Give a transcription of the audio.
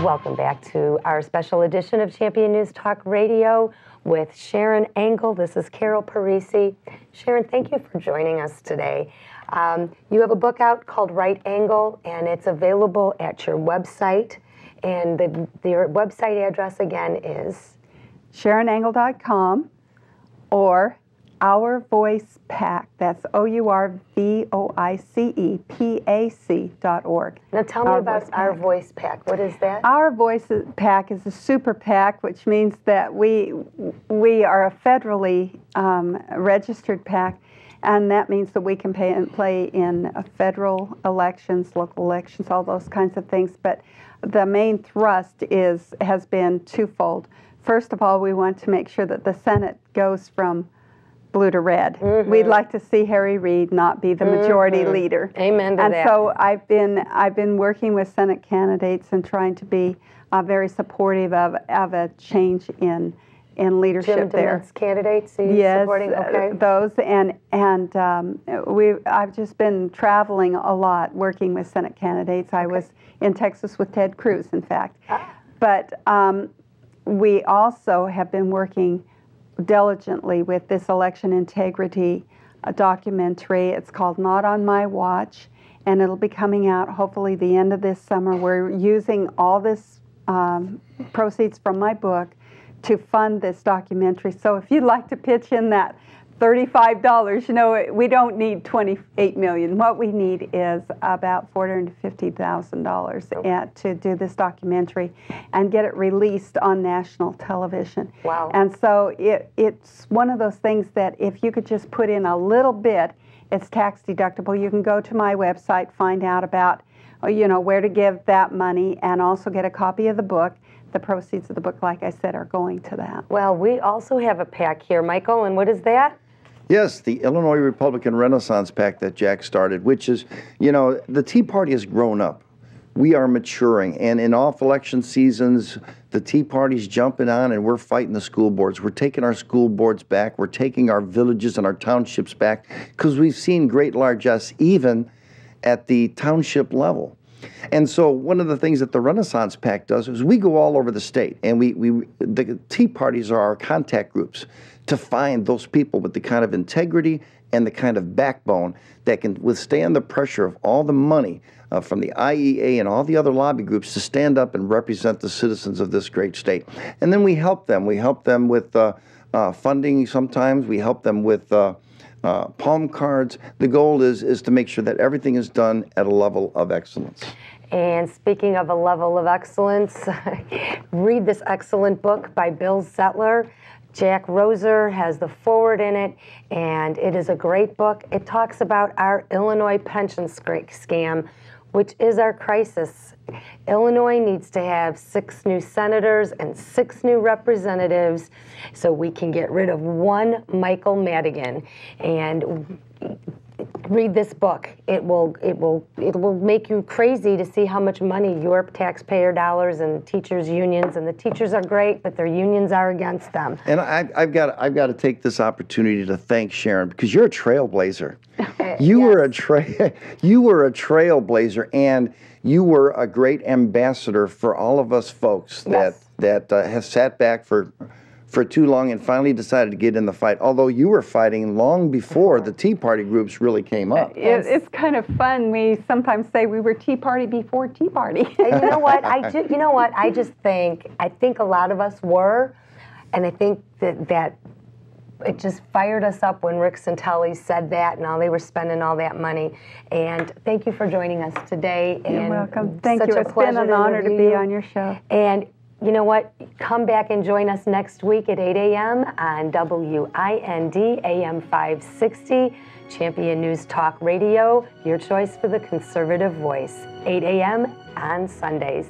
Welcome back to our special edition of Champion News Talk Radio with Sharon Angle. This is Carol Parisi. Sharon, thank you for joining us today. You have a book out called Right Angle, and it's available at your website. And your website address again is? SharonAngle.com or Our Voice PAC. That's OurVoicePAC.org. Now tell me about Our Voice PAC. What is that? Our Voice PAC is a super PAC, which means that we are a federally registered PAC, and that means that we can play in federal elections, local elections, all those kinds of things. But the main thrust has been twofold. First of all, we want to make sure that the Senate goes from blue to red. Mm-hmm. We'd like to see Harry Reid not be the majority leader. Amen to that. And so I've been working with Senate candidates and trying to be very supportive of a change in leadership there. Candidates, yes, supporting? Okay. Those and I've just been traveling a lot working with Senate candidates. I was in Texas with Ted Cruz, in fact. But we also have been working diligently with this election integrity documentary. It's called Not on My Watch, and it'll be coming out hopefully the end of this summer. We're using all this proceeds from my book to fund this documentary. So if you'd like to pitch in that $35, we don't need $28 million. What we need is about $450,000 to do this documentary and get it released on national television. Wow. And so it's one of those things that if you could just put in a little bit, it's tax deductible. You can go to my website, find out about where to give that money, and also get a copy of the book. The proceeds of the book, like I said, are going to that. Well, we also have a PAC here, Michael, and what is that? Yes, the Illinois Republican Renaissance PAC that Jack started, which is, the Tea Party has grown up. We are maturing, and in off-election seasons, the Tea Party's jumping on, and we're fighting the school boards. We're taking our school boards back. We're taking our villages and our townships back, because we've seen great largesse even at the township level. And so one of the things that the Renaissance PAC does is we go all over the state, and the Tea Parties are our contact groups to find those people with the kind of integrity and the kind of backbone that can withstand the pressure of all the money from the IEA and all the other lobby groups to stand up and represent the citizens of this great state. And then we help them. We help them with funding sometimes. We help them with palm cards. The goal is to make sure that everything is done at a level of excellence. And speaking of a level of excellence, read this excellent book by Bill Zettler. Jack Roser has the foreword in it, and it is a great book. It talks about our Illinois pension scam, which is our crisis. Illinois needs to have 6 new senators and 6 new representatives so we can get rid of one Michael Madigan. And read this book. It will make you crazy to see how much money your taxpayer dollars and teachers' unions, and the teachers are great, but their unions are against them. And I've got to take this opportunity to thank Sharon, because you're a trailblazer. You were a trailblazer, and you were a great ambassador for all of us folks that have sat back for too long and finally decided to get in the fight, although you were fighting long before the Tea Party groups really came up. It's kind of fun. We sometimes say we were Tea Party before Tea Party. You know what? I think a lot of us were, and I think that it just fired us up when Rick Santelli said that, and they were spending all that money. And thank you for joining us today. You're welcome. Thank you. It's been an honor to be on your show. And you know what? Come back and join us next week at 8 a.m. on WIND AM 560, Champion News Talk Radio, your choice for the conservative voice, 8 a.m. on Sundays.